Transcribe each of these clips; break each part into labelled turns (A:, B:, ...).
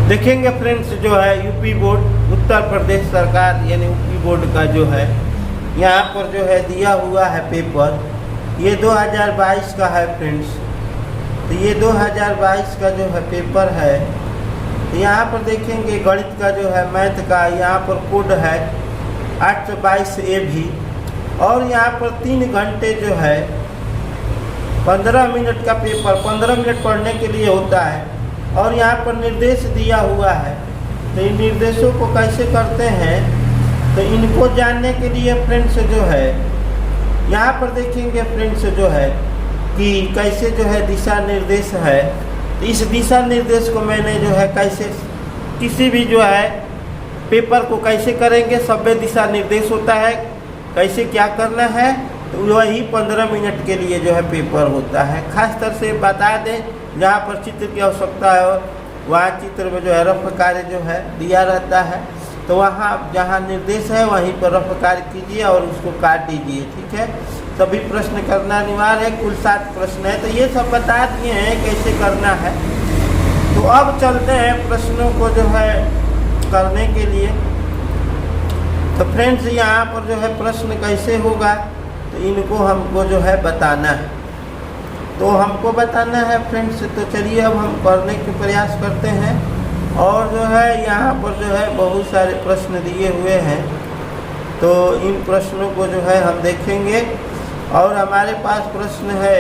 A: देखेंगे फ्रेंड्स, जो है यूपी बोर्ड उत्तर प्रदेश सरकार यानी यूपी बोर्ड का जो है यहाँ पर जो है दिया हुआ है पेपर, ये 2022 का है फ्रेंड्स। तो ये 2022 का जो है पेपर है। तो यहाँ पर देखेंगे गणित का जो है मैथ का यहाँ पर कोड है 822A भी, और यहाँ पर 3 घंटे जो है 15 मिनट का पेपर 15 मिनट पढ़ने के लिए होता है। और यहाँ पर निर्देश दिया हुआ है। तो इन निर्देशों को कैसे करते हैं, तो इनको जानने के लिए फ्रेंड्स जो है यहाँ पर देखेंगे फ्रेंड्स जो है कि कैसे जो है दिशा निर्देश है। तो इस दिशा निर्देश को मैंने जो है कैसे किसी भी जो है पेपर को कैसे करेंगे, सभ्य दिशा निर्देश होता है, कैसे क्या करना है, तो वही 15 मिनट के लिए जो है पेपर होता है। खास तरह से बता दें, जहाँ पर चित्र की आवश्यकता है वहाँ चित्र में जो है रफ कार्य जो है दिया रहता है। तो वहाँ जहाँ निर्देश है वहीं पर रफ कार्य कीजिए और उसको काट दीजिए, ठीक है। सभी प्रश्न करना अनिवार्य है, कुल 7 प्रश्न है। तो ये सब बता दिए हैं कैसे करना है। तो अब चलते हैं प्रश्नों को जो है करने के लिए। तो फ्रेंड्स यहाँ पर जो है प्रश्न कैसे होगा, तो इनको हमको जो है बताना है। तो हमको बताना है फ्रेंड्स। तो चलिए अब हम करने के प्रयास करते हैं। और जो है यहाँ पर जो है बहुत सारे प्रश्न दिए हुए हैं। तो इन प्रश्नों को जो है हम देखेंगे। और हमारे पास प्रश्न है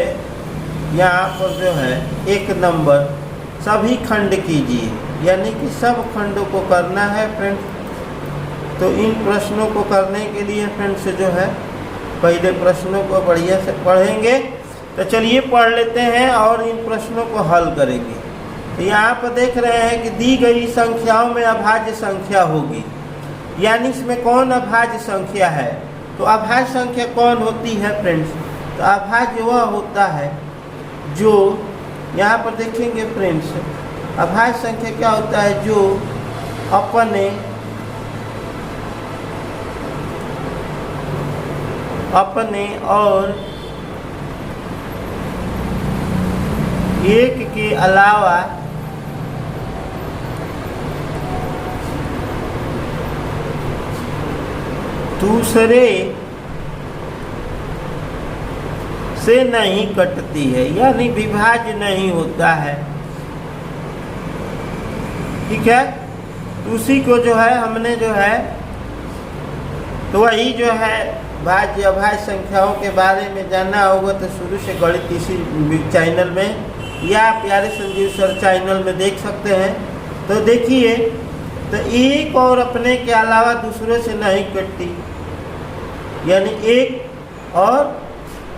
A: यहाँ पर जो है 1 नंबर, सभी खंड कीजिए, यानी कि सब खंडों को करना है फ्रेंड्स। तो इन प्रश्नों को करने के लिए फ्रेंड्स जो है पहले प्रश्नों को बढ़िया से पढ़ेंगे। तो चलिए पढ़ लेते हैं और इन प्रश्नों को हल करेंगे। तो यहाँ पर देख रहे हैं कि दी गई संख्याओं में अभाज्य संख्या होगी, यानी इसमें कौन अभाज्य संख्या है। तो अभाज्य संख्या कौन होती है फ्रेंड्स, तो अभाज्य वह होता है जो, यहाँ पर देखेंगे फ्रेंड्स, अभाज्य संख्या क्या होता है, जो अपने और एक के अलावा दूसरे से नहीं कटती है, यानी विभाज्य नहीं होता है, ठीक है। उसी को जो है हमने जो है, तो वही जो है भाज्य अभाज्य संख्याओं के बारे में जानना होगा। तो शुरू से गणित इसी चैनल में या प्यारे संजीव सर चैनल में देख सकते हैं। तो देखिए, तो एक और अपने के अलावा दूसरे से नहीं कटती, यानी एक और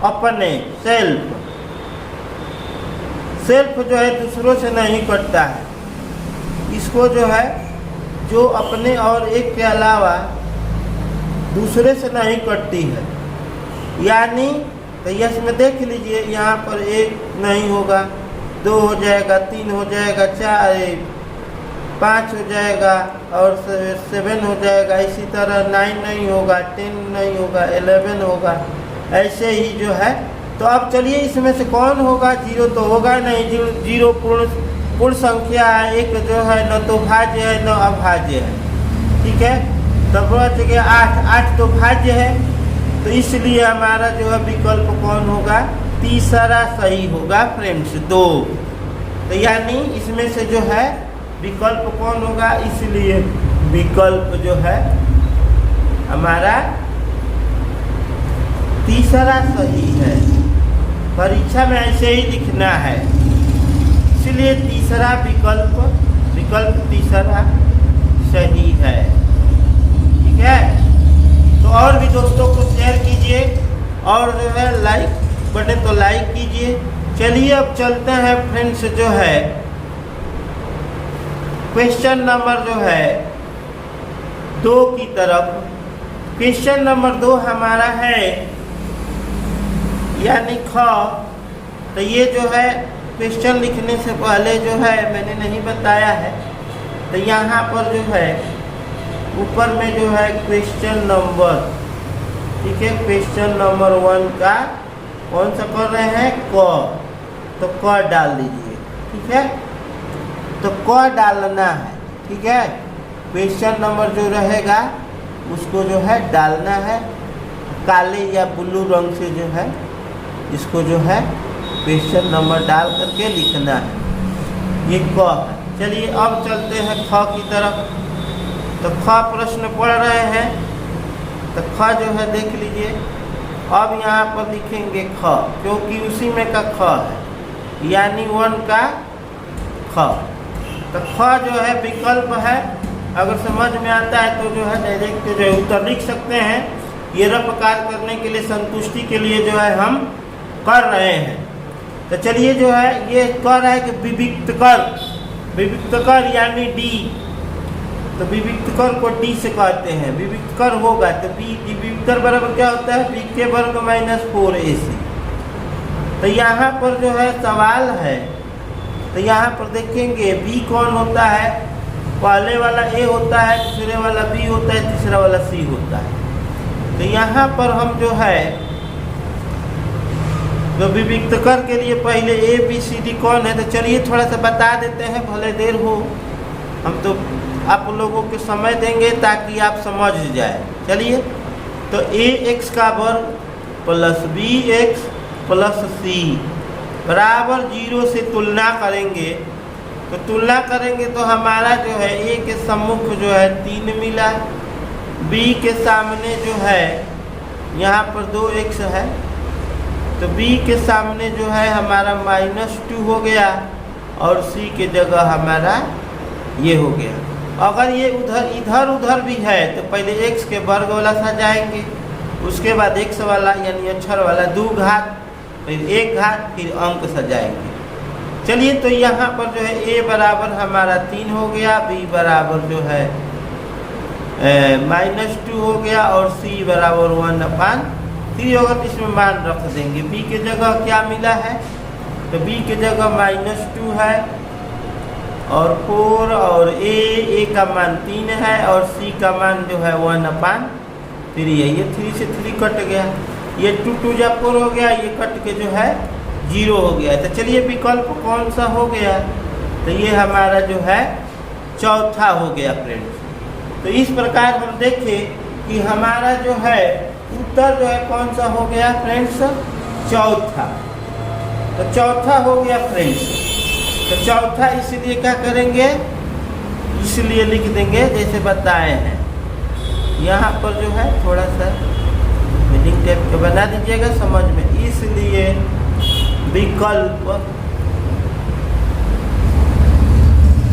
A: अपने सेल्फ जो है दूसरों से नहीं कटता है। इसको जो है जो अपने और एक के अलावा दूसरे से नहीं कटती है, यानी तो यस में देख लीजिए, यहाँ पर 1 नहीं होगा, 2 हो जाएगा, 3 हो जाएगा, 4 5 हो जाएगा और 7 हो जाएगा। इसी तरह 9 नहीं होगा, 10 नहीं होगा, 11 होगा, ऐसे ही जो है। तो अब चलिए इसमें से कौन होगा, 0 तो होगा नहीं, 0 पूर्ण संख्या है, एक जो है न तो भाज्य है न अभाज्य है, ठीक है। तब बच गया 8 तो भाज्य है। तो इसलिए हमारा जो है विकल्प कौन होगा, तीसरा सही होगा फ्रेंड्स, 2। तो यानी इसमें से जो है विकल्प कौन होगा, इसलिए विकल्प जो है हमारा तीसरा सही है। परीक्षा में ऐसे ही लिखना है, इसलिए तीसरा विकल्प तीसरा सही है, ठीक है। तो और भी दोस्तों को शेयर कीजिए और जो है लाइक बटन तो लाइक कीजिए। चलिए अब चलते हैं फ्रेंड्स जो है क्वेश्चन नंबर जो है 2 की तरफ। क्वेश्चन नंबर 2 हमारा है यानी ख। तो ये जो है क्वेश्चन लिखने से पहले जो है मैंने नहीं बताया है। तो यहाँ पर जो है ऊपर में जो है क्वेश्चन नंबर, ठीक है, क्वेश्चन नंबर 1 का कौन सा कर रहे हैं, क। तो क डाल दीजिए, ठीक है। तो क डालना है। ठीक है। क्वेश्चन नंबर जो रहेगा उसको जो है डालना है, काले या ब्लू रंग से जो है इसको जो है क्वेश्चन नंबर डाल करके लिखना है। ये क है। चलिए अब चलते हैं ख की तरफ। तो ख प्रश्न पढ़ रहे हैं, तो ख जो है देख लीजिए। अब यहाँ पर लिखेंगे ख, क्योंकि उसी में का ख है, यानी 1 का ख। तो ख जो है विकल्प है, अगर समझ में आता है तो जो है डायरेक्ट जो है उत्तर लिख सकते हैं। ये रफ कार्य करने के लिए, संतुष्टि के लिए जो है हम कर रहे हैं। तो चलिए जो है ये कह रहा है कि विविक्त कर, विविक्त कर यानी डी। तो विविक्त कर को डी से कहते हैं। विविक्त कर होगा तो बी, विविक्त कर बराबर क्या होता है, बी के वर्ग माइनस 4ac। तो यहाँ पर जो है सवाल है, तो यहाँ पर देखेंगे बी कौन होता है, पहले वाला ए होता है, दूसरे वाला बी होता है, तीसरा वाला सी होता है। तो यहाँ पर हम जो है जो विविक्त कर के लिए पहले ए बी सी डी कौन है, तो चलिए थोड़ा सा बता देते हैं, भले देर हो। हम तो आप लोगों को समय देंगे ताकि आप समझ जाए। चलिए, तो ए एक्स का वर्ग प्लस बी एक्स प्लस सी बराबर 0 से तुलना करेंगे। तो तुलना करेंगे तो हमारा जो है ए के सम्मुख जो है 3 मिला, बी के सामने जो है यहाँ पर 2x है, तो b के सामने जो है हमारा -2 हो गया, और c के जगह हमारा ये हो गया। अगर ये इधर उधर भी है तो पहले x के वर्ग वाला सजाएंगे, उसके बाद x वाला यानी अक्षर वाला 2 घात, फिर 1 घात, फिर अंक सजाएंगे। चलिए, तो यहाँ पर जो है a बराबर हमारा 3 हो गया, b बराबर जो है -2 हो गया, और c बराबर 1/3 होगा। तो इसमें मान रख देंगे। b के जगह क्या मिला है, तो b के जगह -2 है, और 4, और a का मान 3 है, और c का मान जो है 1/3 है। ये 3 से 3 कट गया, ये 2 जा 4 हो गया, ये कट के जो है 0 हो गया। तो चलिए विकल्प कौन सा हो गया, तो ये हमारा जो है चौथा हो गया फ्रेंड्स। तो इस प्रकार हम देखें कि हमारा जो है उत्तर जो है कौन सा हो गया फ्रेंड्स, चौथा। तो चौथा हो गया फ्रेंड्स। तो चौथा इसलिए क्या करेंगे, इसलिए लिख देंगे जैसे बताए हैं। यहाँ पर जो है थोड़ा सा मीनिंग टाइप का बना दीजिएगा समझ में। इसलिए विकल्प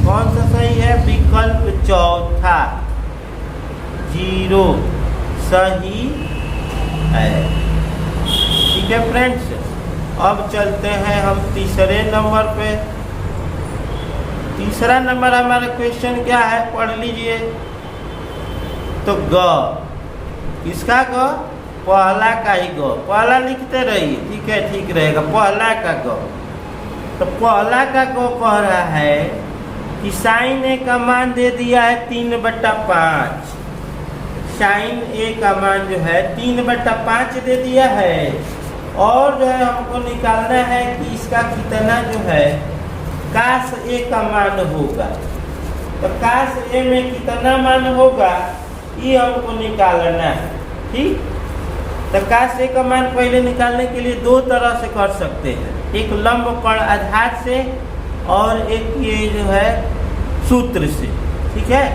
A: कौन सा सही है, विकल्प चौथा 0 सही है। ठीक है फ्रेंड्स, अब चलते हैं हम तीसरे नंबर पे। तीसरा नंबर हमारा क्वेश्चन क्या है, पढ़ लीजिए। तो ग, किसका ग, पहला का ही ग, पहला लिखते रहिए, ठीक है, ठीक रहेगा। पहला का ग, तो पहला का ग कह रहा है कि साइन ए का मान दे दिया है 3/5। साइन ए का मान जो है 3/5 दे दिया है, और जो है हमको निकालना है कि इसका कितना जो है काश ए का मान होगा। तो काश ए में कितना मान होगा ये हमको निकालना है। ठीक, तो काश ए का मान पहले निकालने के लिए 2 तरह से कर सकते हैं, एक लंबकोण आधार से और एक ये जो है सूत्र से। ठीक है,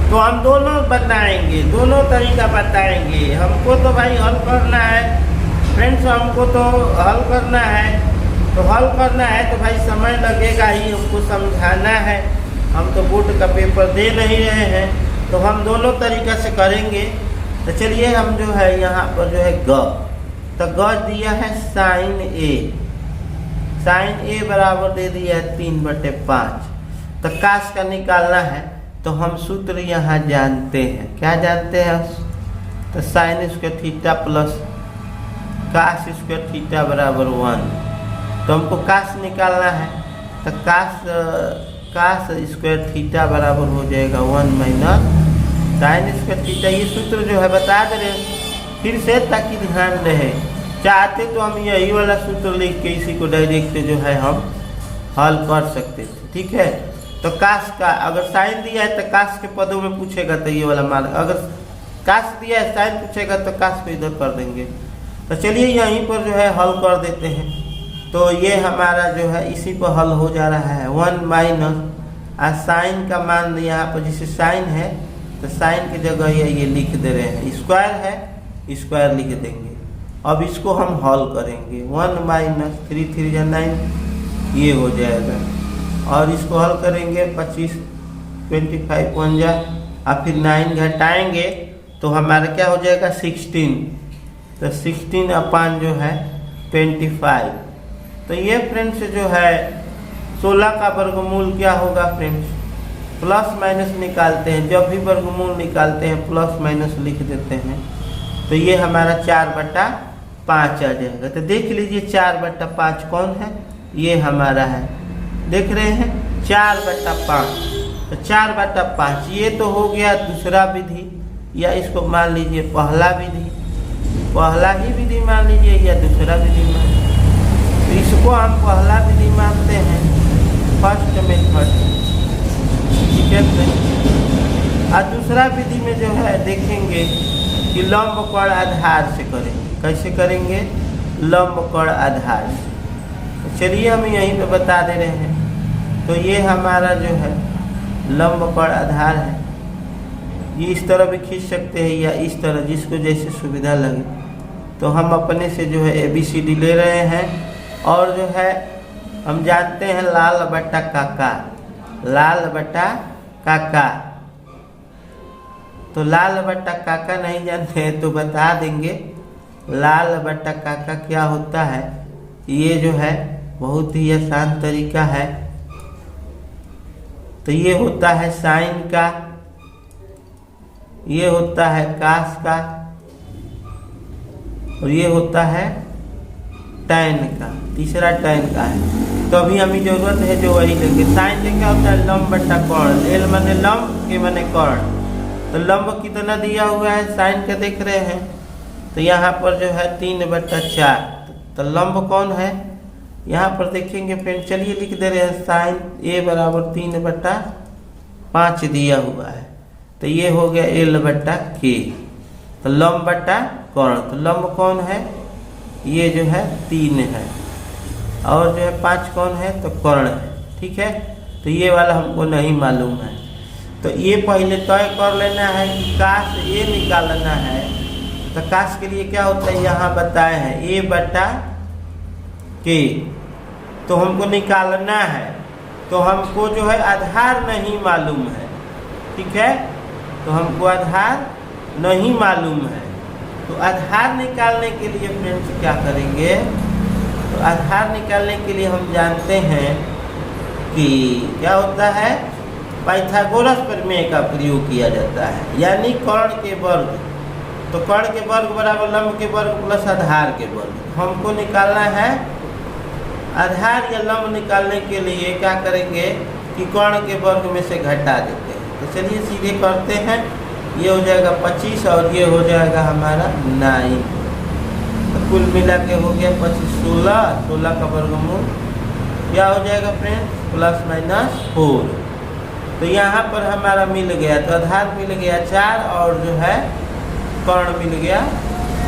A: तो हम दोनों बताएंगे, दोनों तरीका बताएंगे। हमको तो भाई हल करना है फ्रेंड्स, हमको तो हल करना है। तो हल करना है तो भाई समय लगेगा ही, हमको समझाना है। हम तो बोर्ड का पेपर दे नहीं रहे हैं, तो हम दोनों तरीका से करेंगे। तो चलिए हम जो है यहाँ पर जो है ग, तो ग दिया है साइन ए। साइन ए बराबर दे दिया है 3/5। तो काश का निकालना है, तो हम सूत्र यहाँ जानते हैं। क्या जानते हैं, तो साइन स्क्वायर थीटा प्लस काश स्क्वायर थीटा बराबर 1। तो हमको काश निकालना है, तो काश स्क्वायर थीटा बराबर हो जाएगा 1 माइनस साइन स्क्वायर थीटा। ये सूत्र जो है बता दे रहे फिर से ताकि ध्यान रहे। चाहते तो हम यही वाला सूत्र लिख के इसी को डायरेक्ट जो है हम हल कर सकते थे। ठीक है, तो काश का, अगर साइन दिया है तो काश के पदों में पूछेगा तो ये वाला मान, अगर काश दिया है साइन पूछेगा तो काश को इधर कर देंगे। तो चलिए यहीं पर जो है हल कर देते हैं। तो ये हमारा जो है इसी पर हल हो जा रहा है। 1 माइनस साइन का मान यहाँ पर जैसे साइन है तो साइन की जगह ये लिख दे रहे हैं, स्क्वायर है स्क्वायर लिख देंगे। अब इसको हम हल करेंगे। 1 माइनस 3 3 या 9 ये हो जाएगा, और इसको हल करेंगे 25 25 1 जा, और फिर 9 घटाएंगे तो हमारा क्या हो जाएगा 16। तो 16 अपान जो है 25। तो ये फ्रेंड्स जो है 16 का वर्गमूल क्या होगा फ्रेंड्स, प्लस माइनस निकालते हैं, जब भी वर्गमूल निकालते हैं प्लस माइनस लिख देते हैं। तो ये हमारा 4/5 आ जाएगा। तो देख लीजिए 4/5 कौन है, ये हमारा है, देख रहे हैं 4/5। तो 4/5 ये तो हो गया दूसरा विधि, या इसको मान लीजिए पहला विधि, पहला ही विधि मान लीजिए या दूसरा विधि मान लीजिए। तो इसको हम पहला विधि मानते हैं, फर्स्ट मेथड, ठीक है। और दूसरा विधि में जो है देखेंगे कि लंबकोण आधार से करेंगे। कैसे करेंगे, लंबकोण आधार से। तो चलिए हम यहीं पे बता दे रहे हैं। तो ये हमारा जो है लंबकोण आधार है, ये इस तरह भी खींच सकते हैं या इस तरह, जिसको जैसे सुविधा लगे। तो हम अपने से जो है ABCD ले रहे हैं, और जो है हम जानते हैं लाल बट्टा काका, लाल बट्टा काका। तो लाल बट्टा काका नहीं जानते हैं तो बता देंगे, लाल बट्टा काका क्या होता है। ये जो है बहुत ही आसान तरीका है। तो ये होता है साइन का, ये होता है कास का, और ये होता है टैन का, तीसरा टैन का है। तो अभी हमें जरूरत है जो वही लेंगे। साइन से क्या होता है, लंब बट्टा कोण, एल माने लंब, के माने कोण। तो लंब कितना दिया हुआ है साइन का देख रहे हैं, तो यहाँ पर जो है 3/4। तो लंब कौन है यहाँ पर देखेंगे फ्रेंड, चलिए लिख दे रहे हैं साइन A बराबर 3/5 दिया हुआ है। तो ये हो गया L/K। तो लंब बट्टा कोण, तो लंब कौन है, ये जो है 3 है, और जो है 5 कौन है, तो कोण है, ठीक है। तो ये वाला हमको नहीं मालूम है, तो ये पहले तय कर लेना है कि काश ये निकालना है। तो काश के लिए क्या होता है, यहाँ बताए हैं A/K। तो हमको निकालना है, तो हमको जो है आधार नहीं मालूम है, ठीक है। तो हमको आधार नहीं मालूम है, तो आधार निकालने के लिए फ्रेंड्स क्या करेंगे, तो आधार निकालने के लिए हम जानते हैं कि क्या होता है, पाइथागोरस प्रमेय का प्रयोग किया जाता है, यानी कर्ण के वर्ग। तो कर्ण के वर्ग बराबर लंब के वर्ग प्लस आधार के वर्ग। हमको निकालना है आधार या लंब निकालने के लिए क्या करेंगे कि कर्ण के वर्ग में से घटा देते हैं। तो चलिए सीधे करते हैं, ये हो जाएगा 25 और ये हो जाएगा हमारा 9। तो कुल मिला के हो गया 25 16 का वर्गमूल क्या हो जाएगा फ्रेंड्स, ±4। तो यहाँ पर हमारा मिल गया, तो आधार मिल गया 4 और जो है कर्ण मिल गया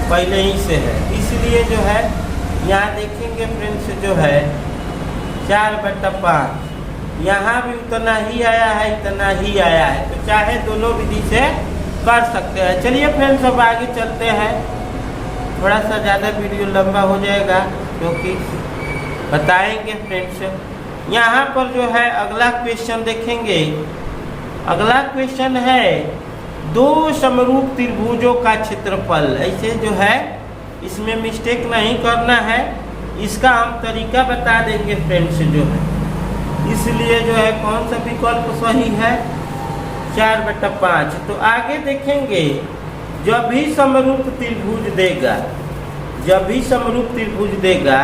A: पहले ही से है, इसलिए जो है यहाँ देखेंगे फ्रेंड्स जो है 4/5 यहाँ भी उतना ही आया है, इतना ही आया है। तो चाहे दोनों विधि से कर सकते हैं। चलिए फ्रेंड्स अब आगे चलते हैं, थोड़ा सा ज़्यादा वीडियो लंबा हो जाएगा क्योंकि बताएंगे फ्रेंड्स। यहाँ पर जो है अगला क्वेश्चन देखेंगे। अगला क्वेश्चन है 2 समरूप त्रिभुजों का क्षेत्रफल। ऐसे जो है इसमें मिस्टेक नहीं करना है, इसका हम तरीका बता देंगे फ्रेंड्स जो है, इसलिए जो है कौन सा विकल्प सही है 4/5। तो आगे देखेंगे जब भी समरूप त्रिभुज देगा, जब भी समरूप त्रिभुज देगा,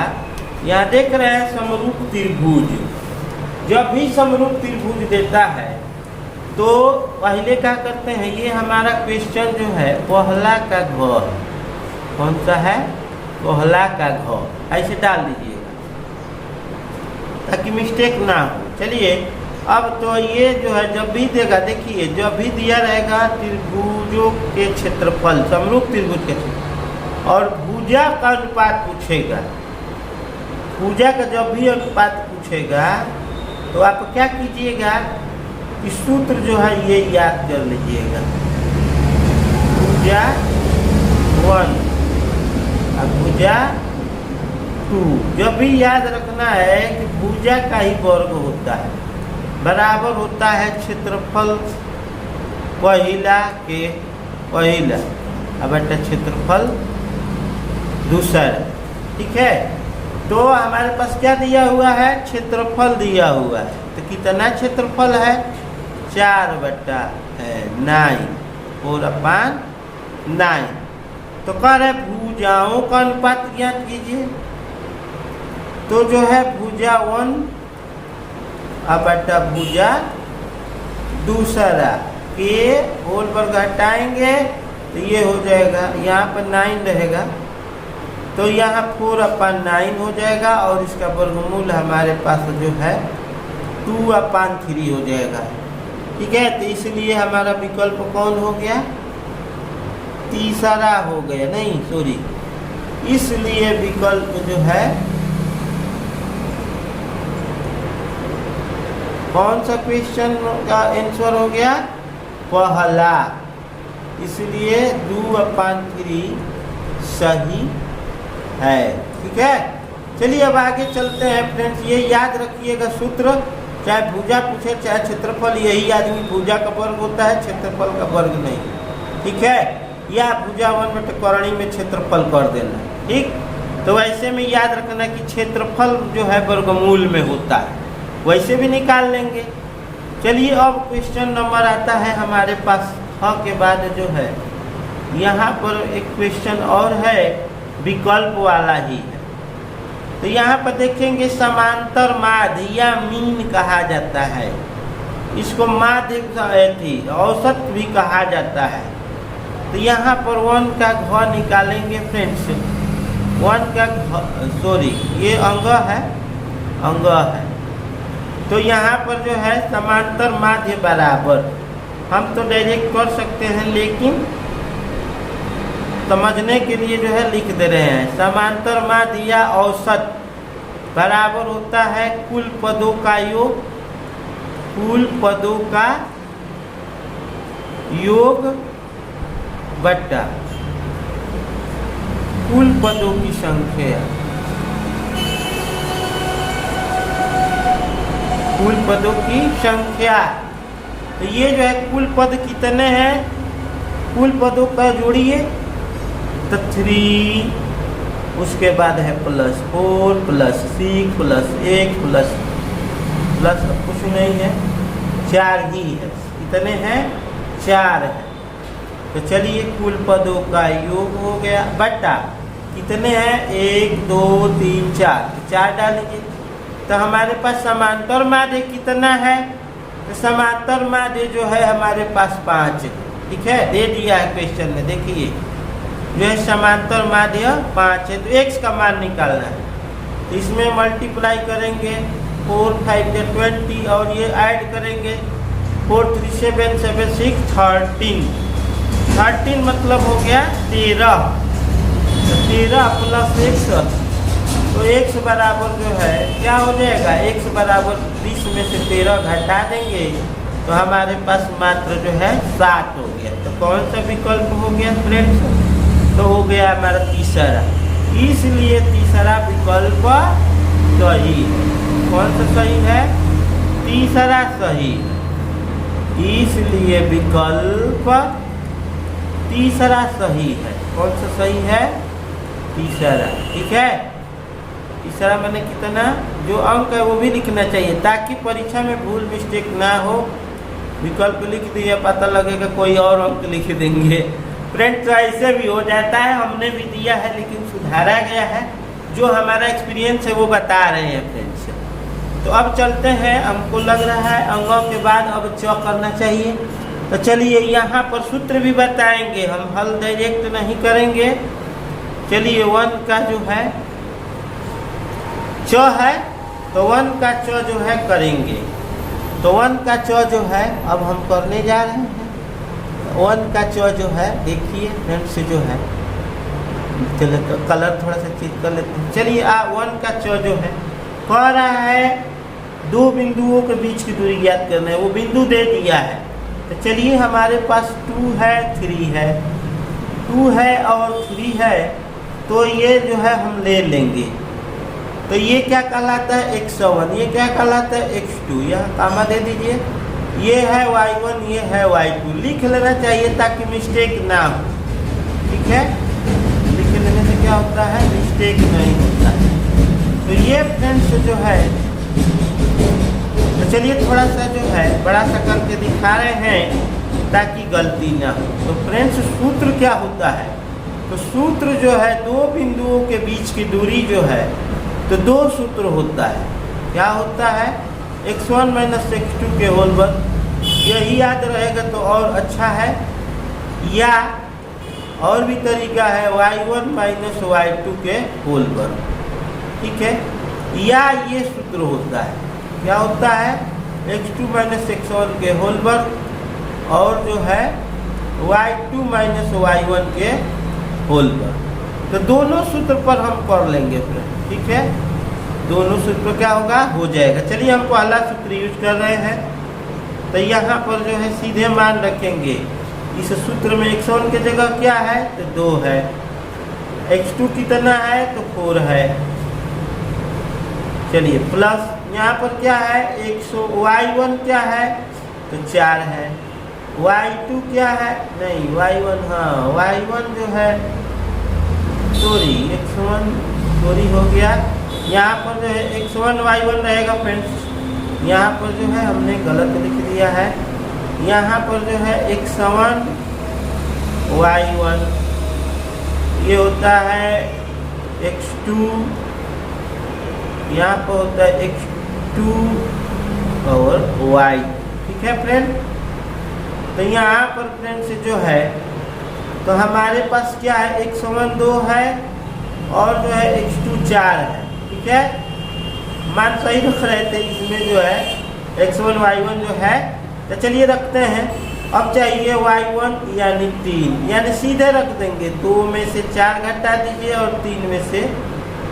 A: यहाँ देख रहे हैं समरूप त्रिभुज, जब भी समरूप त्रिभुज देता है तो पहले क्या करते हैं, ये हमारा क्वेश्चन जो है पहला का घ, कौन सा है पहला का घ, ऐसे डाल दीजिएगा ताकि मिस्टेक ना हो। चलिए अब तो ये जो है जब भी देगा, देखिए जब भी दिया रहेगा त्रिभुजों के क्षेत्रफल, समरूप त्रिभुज के क्षेत्रफल और भुजा का अनुपात पूछेगा, भुजा का जब भी अनुपात पूछेगा तो आप क्या कीजिएगा कि सूत्र जो है ये याद कर लीजिएगा, भुजा 1 और भुजा 2। जब भी याद रखना है कि भुजा का ही वर्ग होता है, बराबर होता है क्षेत्रफल पहला के पहला अब बेटा क्षेत्रफल दूसरा। ठीक है, तो हमारे पास क्या दिया हुआ है, क्षेत्रफल दिया हुआ है। तो कितना क्षेत्रफल है, 4/9 4/9। तो कह रहे भुजाओं का अनुपात ज्ञात कीजिए। तो जो है भुजा 1 अब बेटा भुजा दूसरा के होल वर्ग हटाएंगे तो ये हो जाएगा, यहाँ पर 9 रहेगा तो यहाँ 4/9 हो जाएगा और इसका वर्गमूल हमारे पास जो है 2/3 हो जाएगा। ठीक है, तो इसलिए हमारा विकल्प कौन हो गया, तीसरा हो गया, नहीं सॉरी, इसलिए विकल्प जो है कौन सा क्वेश्चन का आंसर हो गया, पहला, इसलिए 2/3 सही है। ठीक है, चलिए अब आगे चलते हैं फ्रेंड्स। ये याद रखिएगा सूत्र, चाहे भुजा पूछे चाहे क्षेत्रफल, यही आदमी भुजा का वर्ग होता है, क्षेत्रफल का वर्ग नहीं। ठीक है, या भुजा 1/करणी में क्षेत्रफल कर देना। ठीक, तो वैसे में याद रखना कि क्षेत्रफल जो है वर्गमूल में होता है, वैसे भी निकाल लेंगे। चलिए अब क्वेश्चन नंबर आता है हमारे पास 6 के बाद जो है यहाँ पर एक क्वेश्चन और है, विकल्प वाला ही है। तो यहाँ पर देखेंगे समांतर माध्य या मीन कहा जाता है, इसको माध्य थी औसत भी कहा जाता है। तो यहाँ पर 1 का घ निकालेंगे फ्रेंड्स, 1 का सॉरी ये अंग है। तो यहाँ पर जो है समांतर माध्य बराबर, हम तो डायरेक्ट कर सकते हैं लेकिन समझने के लिए जो है लिख दे रहे हैं, समांतर माध्य या औसत बराबर होता है कुल पदों का योग, कुल पदों का योग बट्टा कुल पदों की संख्या, कुल पदों की संख्या। तो ये जो है कुल पद कितने हैं, कुल पदों का जोड़िए तो 3, उसके बाद है +4 +6 +1 प्लस कुछ नहीं है, 4 ही है। कितने हैं, 4 है। तो चलिए कुल पदों का योग हो गया बटा कितने हैं, 1 2 3 4, 4 डालिए। तो हमारे पास समांतर माध्य कितना है, तो समांतर माध्य जो है हमारे पास 5। ठीक है, दे दिया है क्वेश्चन में, देखिए जो है समांतर माध्य 5 है। तो x का मान निकालना है, तो इसमें मल्टीप्लाई करेंगे 4 5 20 और ये ऐड करेंगे 4 3 7 7 6 13 मतलब हो गया 13। तो 13 + x, तो x बराबर जो है क्या हो जाएगा, x बराबर 20 में से 13 घटा देंगे तो हमारे पास मात्र जो है 7 हो गया। तो कौन सा विकल्प हो गया फ्रेंड्स, तो हो गया हमारा तीसरा, इसलिए तीसरा विकल्प सही है। कौन सा सही है, तीसरा सही, इसलिए विकल्प तीसरा सही है। कौन सा सही है, तीसरा। ठीक है, तीसरा मैंने कितना जो अंक है वो भी लिखना चाहिए ताकि परीक्षा में भूल मिस्टेक ना हो। विकल्प लिख दिया, पता लगेगा कोई और अंक लिख देंगे फ्रेंड्स, तो ऐसे भी हो जाता है। हमने भी दिया है लेकिन सुधारा गया है, जो हमारा एक्सपीरियंस है वो बता रहे हैं फ्रेंड्स। तो अब चलते हैं, हमको लग रहा है अंगों के बाद अब च करना चाहिए। तो चलिए यहाँ पर सूत्र भी बताएंगे, हम हल डायरेक्ट नहीं करेंगे। चलिए 1 का जो है च है तो 1 का च जो है करेंगे। तो 1 का च जो है अब हम करने जा रहे हैं। 1 का च जो है देखिए फ्रेंड्स जो है, चलो तो कलर थोड़ा सा चेंज कर लेते हैं। चलिए 1 का च जो है कह रहा है दो बिंदुओं के बीच की दूरी ज्ञात करना है, वो बिंदु दे दिया है। तो चलिए हमारे पास 2 है 3 है, 2 है और 3 है, तो ये जो है हम ले लेंगे। तो ये क्या कहलाता है x1, ये क्या कहलाता है x2, यह कामा दे दीजिए। ये है y1, ये है y2, लिख लेना चाहिए ताकि मिस्टेक ना हो। ठीक है, लिख लेने से क्या होता है, मिस्टेक नहीं होता है। तो ये फ्रेंड्स जो है, तो चलिए थोड़ा सा जो है बड़ा सा करके दिखा रहे हैं ताकि गलती ना हो। तो फ्रेंड्स सूत्र क्या होता है, तो सूत्र जो है दो बिंदुओं के बीच की दूरी जो है, तो दो सूत्र होता है। क्या होता है, x1 माइनस x2 के होल वर्ग, यही याद रहेगा तो और अच्छा है। या और भी तरीका है y1 माइनस y2 के होल वर्ग। ठीक है, या ये सूत्र होता है, क्या होता है, x2 माइनस x1 के होल वर्ग और जो है y2 माइनस y1 के होल वर्ग। तो दोनों सूत्र पर हम कर लेंगे फ्रेंड। ठीक है, दोनों सूत्र क्या होगा, हो जाएगा। चलिए हम पहला सूत्र यूज कर रहे हैं। तो यहाँ पर जो है सीधे मान रखेंगे। इस सूत्र में x1 की जगह क्या है, तो 2 है, x2 कितना है, तो 4 है। चलिए प्लस यहाँ पर क्या है, y1 क्या है, तो 4 है, y2 क्या है, नहीं y1, हाँ y1 जो है, सॉरी x1 सॉरी हो गया। यहाँ पर जो है x1 y1 रहेगा फ्रेंड्स, यहाँ पर जो है हमने गलत लिख दिया है। यहाँ पर जो है x1 y1, ये होता है x2, यहाँ पर होता है x2 और y। ठीक है फ्रेंड, तो यहाँ पर फ्रेंड्स जो है, तो हमारे पास क्या है, x1 2 है और जो है x2 4 है। ठीक है, मान सही रख रहे थे इसमें जो है x1 y1 जो है, तो चलिए रखते हैं। अब चाहिए y1 यानी 3, यानी सीधे रख देंगे, 2 में से 4 घटा दीजिए और 3 में से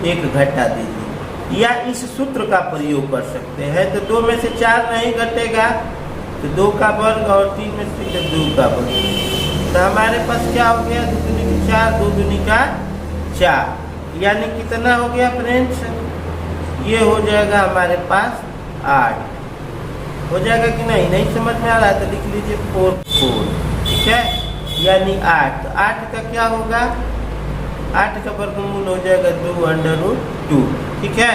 A: 1 घटा दीजिए, या इस सूत्र का प्रयोग कर सकते हैं। तो 2 में से 4 नहीं घटेगा तो 2 का वर्ग और 3 में से 2 का वर्ग। तो हमारे पास क्या हो गया, 2 दूनी का 4, 2 दूनी का 4, यानी कितना हो गया फ्रेंड्स, ये हो जाएगा हमारे पास 8 हो जाएगा कि नहीं, नहीं समझ में आ रहा है तो लिख लीजिए 4 4। ठीक है, यानी 8, तो 8 का क्या होगा, 8 का वर्गमूल हो जाएगा 2√2। ठीक है,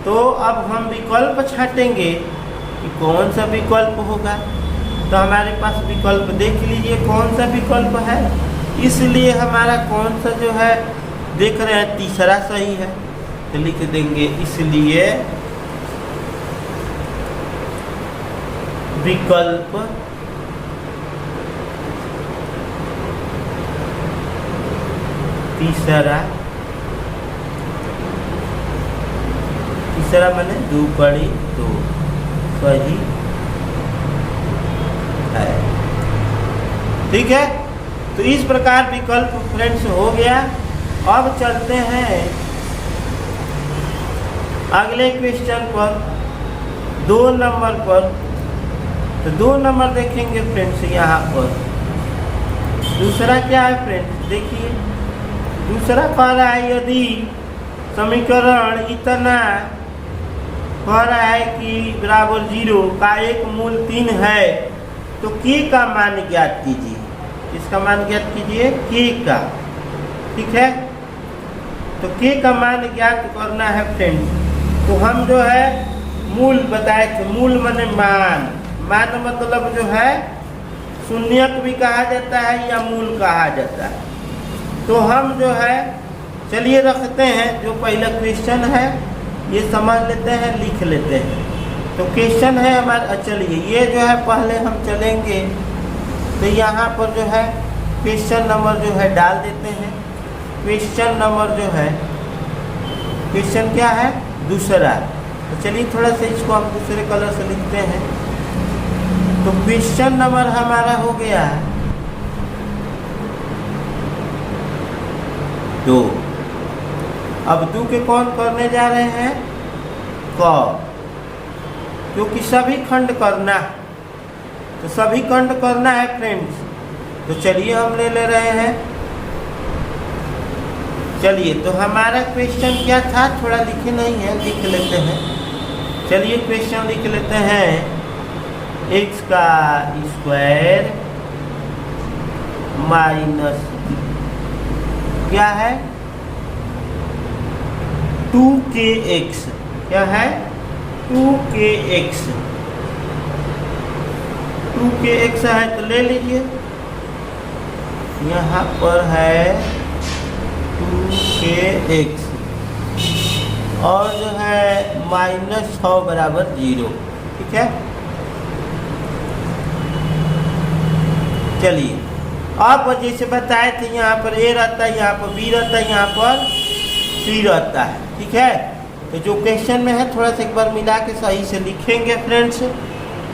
A: तो अब हम विकल्प छाटेंगे कि कौन सा विकल्प होगा। तो हमारे पास विकल्प देख लीजिए कौन सा विकल्प है, इसलिए हमारा कौन सा जो है देख रहे हैं, तीसरा सही है। तो लिख देंगे इसलिए विकल्प तीसरा, तीसरा माने 2/2 सही है। ठीक है, तो इस प्रकार विकल्प फ्रेंड्स हो गया। अब चलते हैं अगले क्वेश्चन पर, 2 नंबर पर। तो 2 नंबर देखेंगे फ्रेंड्स, यहाँ पर दूसरा क्या है फ्रेंड्स, देखिए दूसरा कह रहा है यदि समीकरण इतना कह रहा है कि बराबर 0 का एक मूल 3 है, तो k का मान ज्ञात कीजिए। इसका मान ज्ञात कीजिए k का। ठीक है, तो k का मान ज्ञात करना है फ्रेंड्स। तो हम जो है मूल बताए थे, मूल माने मान, मान मतलब जो है शून्यक भी कहा जाता है या मूल कहा जाता है। तो हम जो है चलिए रखते हैं, जो पहला क्वेश्चन है ये समझ लेते हैं, लिख लेते हैं। तो क्वेश्चन है हमारा, चलिए ये जो है पहले हम चलेंगे, तो यहाँ पर जो है क्वेश्चन नंबर जो है डाल देते हैं। क्वेश्चन नंबर जो है, क्वेश्चन क्या है, दूसरा। तो चलिए थोड़ा सा इसको हम दूसरे कलर से लिखते हैं। तो क्वेश्चन नंबर हमारा हो गया 2। अब 2 के कौन करने जा रहे हैं? क, क्योंकि सभी खंड करना, तो सभी खंड करना है फ्रेंड्स। तो चलिए हम ले रहे हैं। चलिए, तो हमारा क्वेश्चन क्या था, थोड़ा लिखे नहीं है, लिख लेते हैं। चलिए क्वेश्चन लिख लेते हैं। x का स्क्वायर माइनस क्या है 2kx, क्या है 2kx, 2kx है तो ले लीजिए। यहाँ पर है 2kx और जो है -6 बराबर 0, ठीक है। चलिए, अब जैसे बताए थे यहाँ पर a रहता है, यहाँ पर b रहता है, यहाँ पर c रहता है, ठीक है। तो जो क्वेश्चन में है थोड़ा सा एक बार मिला के सही से लिखेंगे फ्रेंड्स।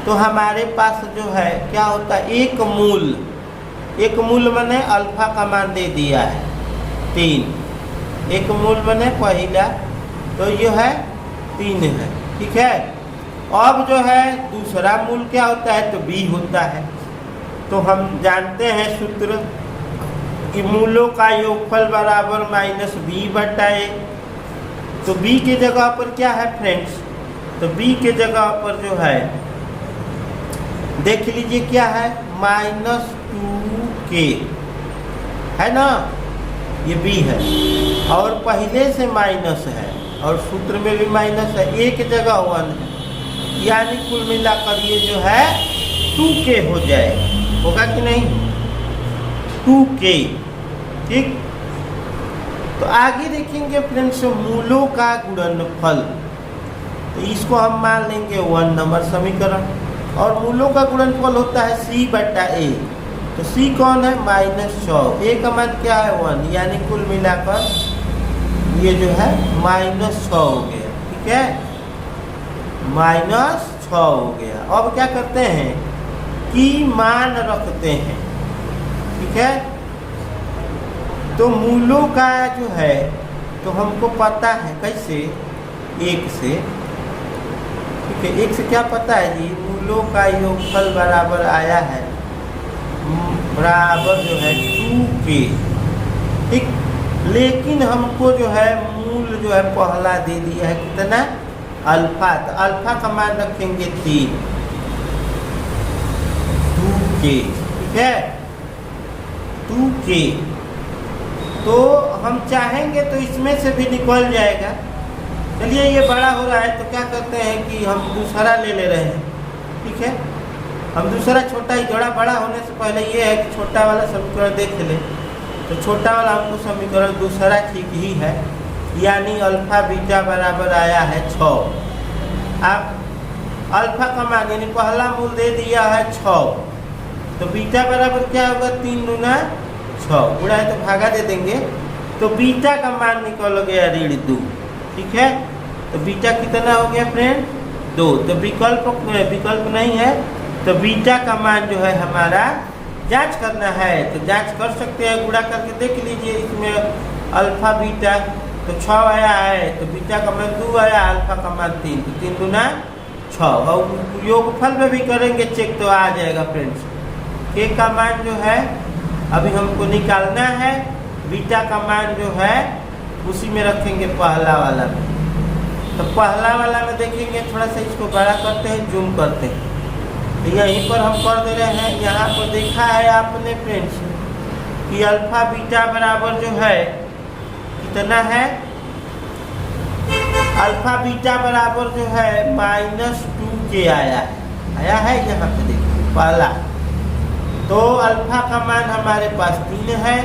A: तो हमारे पास जो है क्या होता है, एक मूल मैंने अल्फा का मान दे दिया है 3, एक मूल मैंने पहला, तो ये है 3 है, ठीक है। अब जो है दूसरा मूल क्या होता है, तो b होता है। तो हम जानते हैं सूत्र कि मूलों का योगफल बराबर -b/a। तो b की जगह पर क्या है फ्रेंड्स, तो b की जगह पर जो है देख लीजिए क्या है, -2k है ना, ये b है और पहले से माइनस है और सूत्र में भी माइनस है, एक जगह 1 है, यानी कुल मिलाकर ये जो है 2k हो जाएगा, होगा कि नहीं, 2k, ठीक। तो आगे देखेंगे फ्रेंड्स मूलों का गुणनफल, तो इसको हम मान लेंगे 1 नंबर समीकरण, और मूलों का गुणनफल होता है c/a। तो c कौन है, -6, a का मान क्या है 1, यानी कुल मिलाकर ये जो है -6 हो गया, ठीक है, -6 हो गया। अब क्या करते हैं कि मान रखते हैं, ठीक है। तो मूलों का जो है तो हमको पता है कैसे, 1 से, ठीक है, 1 से क्या पता है जी, मूलों का योगफल बराबर आया है, बराबर जो है 2k, ठीक। लेकिन हमको जो है मूल जो है पहला दे दिया है कितना, अल्फा, तो अल्फा का मान रखेंगे 3, 2k, ठीक है, 2k। तो हम चाहेंगे तो इसमें से भी निकल जाएगा। चलिए, ये बड़ा हो रहा है तो क्या करते हैं कि हम दूसरा ले रहे हैं, ठीक है। हम दूसरा छोटा ही जोड़ा, बड़ा होने से पहले ये है कि छोटा वाला समीकरण देख ले। तो छोटा वाला हमको समीकरण दूसरा ठीक ही है, यानी अल्फा बीटा बराबर आया है 6। अब अल्फा का मान यानी पहला मूल दे दिया है 6, तो बीटा बराबर क्या होगा, 3 दूना 6, गुणा है तो भागा दे देंगे, तो बीटा का मान निकल गया 2, ठीक है। तो बीटा कितना हो गया फ्रेंड, 2। तो विकल्प नहीं है, तो बीटा का मान जो है हमारा जांच करना है, तो जांच कर सकते हैं, गुणा करके देख लीजिए, इसमें अल्फा बीटा तो 6 आया है, तो बीटा का मान 2 आया, अल्फा का मान 3, तो 3 दूना 6, और योगफल में भी करेंगे चेक तो आ जाएगा फ्रेंड्स। k का मान जो है अभी हमको निकालना है, बीटा का मान जो है उसी में रखेंगे पहला वाला में। तो पहला वाला में देखेंगे, थोड़ा सा इसको बड़ा करते हैं, जूम करते हैं, तो यहीं पर हम कर दे रहे हैं। यहाँ पर देखा है आपने फ्रेंड्स कि अल्फा बीटा बराबर जो है कितना है, अल्फा बीटा बराबर जो है -2k आया है यहाँ पे देखिए पहला। तो अल्फा का मान हमारे पास 3 है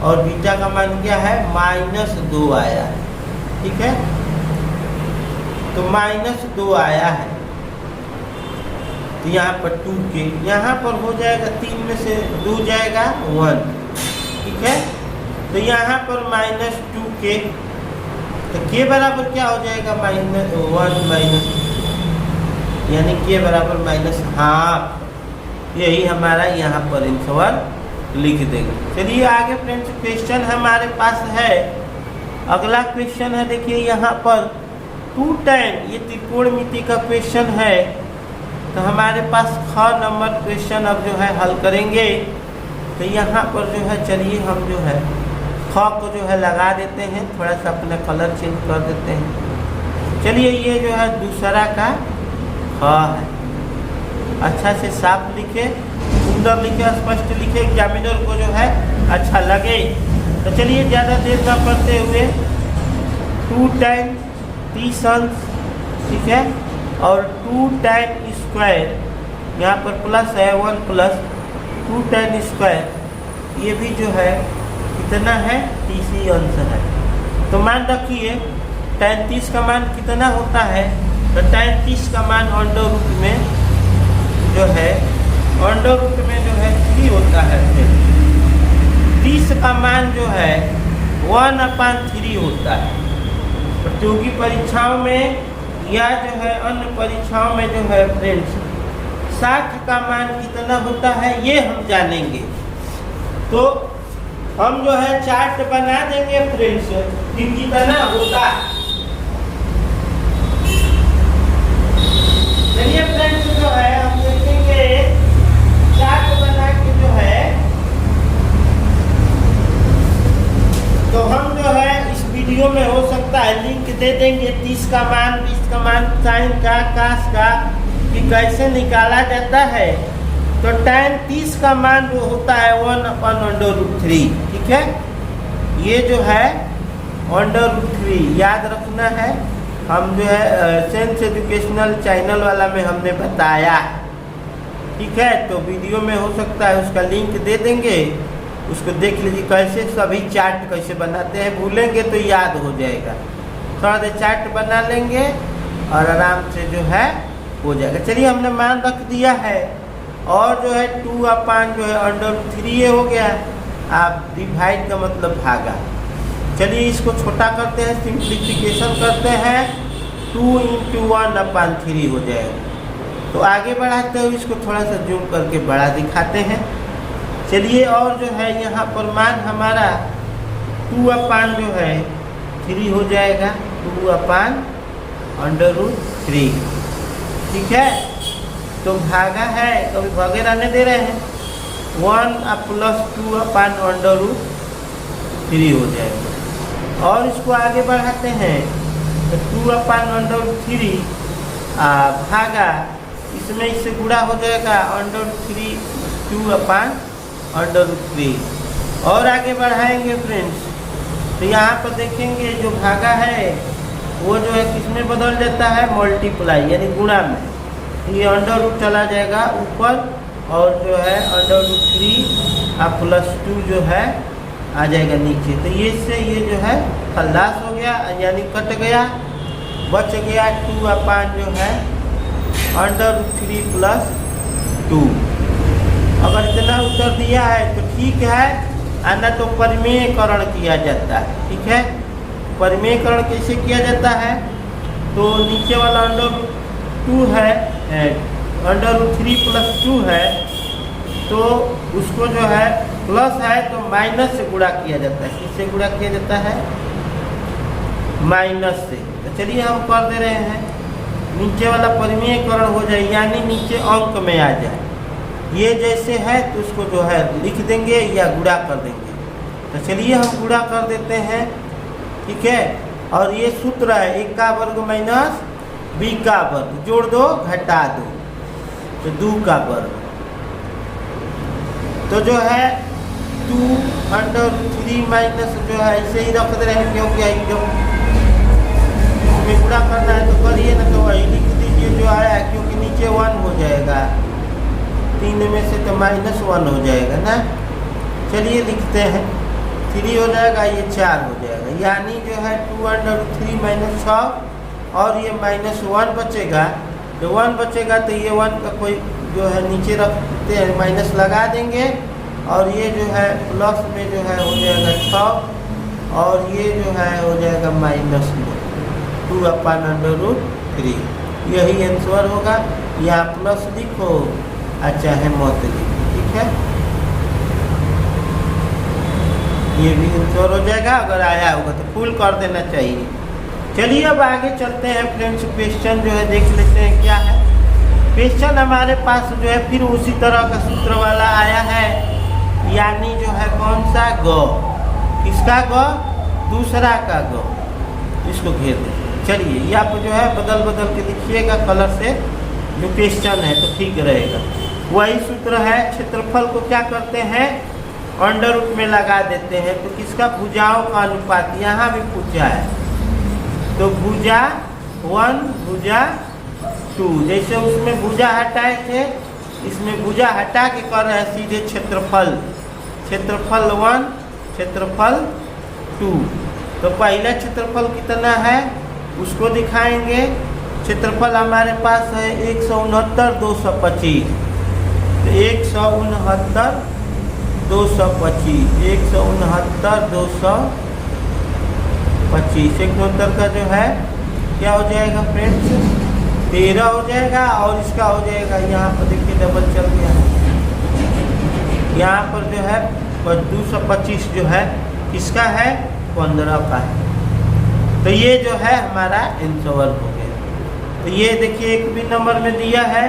A: और बीटा का मान क्या है, -2 आया है, ठीक है। तो -2 आया है, तो यहाँ पर 2k, यहाँ पर हो जाएगा 3 में से 2 जाएगा 1, ठीक है। तो यहाँ पर -2k, तो k बराबर क्या हो जाएगा, -1 यानी k बराबर -12, यही हमारा यहाँ पर आंसर लिख देंगे। चलिए आगे फ्रेंड्स क्वेश्चन हमारे पास है। अगला क्वेश्चन है, देखिए यहाँ पर 2 tan, ये त्रिकोणमिति का क्वेश्चन है। तो हमारे पास ख नंबर क्वेश्चन अब जो है हल करेंगे। तो यहाँ पर जो है चलिए हम जो है ख को जो है लगा देते हैं, थोड़ा सा अपना कलर चेंज कर देते हैं। चलिए ये जो है दूसरा का ख है। अच्छा से साफ लिखे, सुंदर लिखे, स्पष्ट लिखे, एग्जामिनर को जो है अच्छा लगे। तो चलिए ज़्यादा देर न करते हुए 2 tan 30 अंश, ठीक है, और 2 tan स्क्वायर, यहाँ पर प्लस है 1 प्लस 2 tan स्क्वायर, ये भी जो है कितना है 30 अंश है। तो मान रखिए tan 30 का मान कितना होता है। तो tan 30 का मान अंडर रूट में जो है, अंडर रूट में जो है 3 होता है। 30 का मान जो है 1/3 होता है। प्रतियोगी परीक्षाओं में या जो है अन्य परीक्षाओं में जो है फ्रेंड्स 60 का मान कितना होता है ये हम जानेंगे। तो हम जो है चार्ट बना देंगे फ्रेंड्स कि कितना होता है। चलिए फ्रेंड्स जो है हम देखेंगे चार्ट बना के जो है, तो हम जो है इस वीडियो में हो सकता है लिंक दे देंगे 30 का मान, 20 का मान, साइन का, कास का, कि कैसे निकाला जाता है। तो tan 30 का मान जो होता है 1/√3, ठीक है। ये जो है √3 याद रखना है। हम जो है सेंस एजुकेशनल चैनल वाला में हमने बताया, ठीक है। तो वीडियो में हो सकता है उसका लिंक दे देंगे, उसको देख लीजिए कैसे सभी चार्ट कैसे बनाते हैं। भूलेंगे तो याद हो जाएगा, थोड़ा देर चार्ट बना लेंगे और आराम से जो है हो जाएगा। चलिए हमने मान रख दिया है, और जो है 2/, जो है √3 ये हो गया। आप डिवाइड का मतलब भागा। चलिए इसको छोटा करते हैं, सिंप्लीफिकेशन करते हैं, 2 × 1/3 हो जाएगा। तो आगे बढ़ाते हुए इसको थोड़ा सा जूम करके बड़ा दिखाते हैं। चलिए और जो है यहाँ पर मान हमारा 2/, जो है 3 हो जाएगा, 2/√3, ठीक है। तो भागा है, कभी भागे रहने दे रहे हैं, 1 + 2/√3 हो जाएगा। और इसको आगे बढ़ाते हैं तो 2/√3 भागा, इसमें इससे गुणा हो जाएगा √3, 2/√3। और आगे बढ़ाएंगे फ्रेंड्स तो यहाँ पर देखेंगे जो भागा है वो जो है किसमें बदल जाता है, मल्टीप्लाई यानी गुणा में। ये √ चला जाएगा ऊपर, और जो है √3 + 2 जो है आ जाएगा नीचे। तो ये से ये जो है खल्लास हो गया, यानी कट गया, बच गया 2/, जो है √3 + 2। अगर इतना उत्तर दिया है तो ठीक है, आना तो परिमेयकरण किया जाता है, ठीक है। परिमेयकरण कैसे किया जाता है, तो नीचे वाला √2 है, √3 + 2 है, तो उसको जो है प्लस है तो माइनस से गुणा किया जाता है। किससे गुणा किया जाता है, माइनस से। तो चलिए हम कर दे रहे हैं, नीचे वाला परिमेयकरण हो जाए, यानी नीचे अंक में आ जाए। ये जैसे है तो उसको जो है लिख देंगे या गुणा कर देंगे। तो चलिए हम गुणा कर देते हैं, ठीक है। और ये सूत्र है a का वर्ग माइनस b का वर्ग, जोड़ दो घटा दो, तो 2 का वर्ग। तो जो है 2√3 माइनस जो है ऐसे ही रख दे रहे हैं, क्योंकि इसमें गुणा करना है तो करिए ना, तो वही लिख दीजिए जो आया, क्योंकि नीचे 1 हो जाएगा, 3 में से तो -1 हो जाएगा ना। चलिए लिखते हैं, 3 हो जाएगा, ये 4 हो जाएगा, यानी जो है 2√3 - 6, और ये -1 बचेगा। जो 1 बचेगा तो ये 1 का कोई जो है नीचे रखते हैं, माइनस लगा देंगे, और ये जो है प्लस में जो है हो जाएगा 6, और ये जो है हो जाएगा -2/√3। यही आंसर होगा। यहाँ प्लस लिखो अच्छा है मौत की, ठीक है, ये भी आंसर हो जाएगा। अगर आया होगा तो फुल कर देना चाहिए। चलिए अब आगे चलते हैं फ्रेंड्स, क्वेश्चन जो है देख लेते हैं क्या है। क्वेश्चन हमारे पास जो है फिर उसी तरह का सूत्र वाला आया है, यानी जो है कौन सा ग, किसका ग, दूसरा का ग, इसको घेर दें। चलिए ये आप जो है बदल बदल के लिखिएगा कलर से, जो क्वेश्चन है तो ठीक रहेगा। वही सूत्र है, क्षेत्रफल को क्या करते हैं, अंडर रूट में लगा देते हैं। तो किसका, भुजाओं का अनुपात, यहाँ भी पूछा है, तो भुजा 1 भुजा 2, जैसे उसमें भुजा हटाए थे इसमें भुजा हटा के कर रहे हैं सीधे क्षेत्रफल, क्षेत्रफल 1 क्षेत्रफल 2। तो पहला क्षेत्रफल कितना है उसको दिखाएंगे। क्षेत्रफल हमारे पास है 169 225, तो 169 225, 169 225, 169 का जो है क्या हो जाएगा फ्रेंड्स, 13 हो जाएगा, और इसका हो जाएगा, यहाँ पर देखिए डबल चल गया है, यहाँ पर जो है 225 जो है किसका है, 15 का है। तो ये जो है हमारा आंसर हो गया। तो ये देखिए एक भी नंबर में दिया है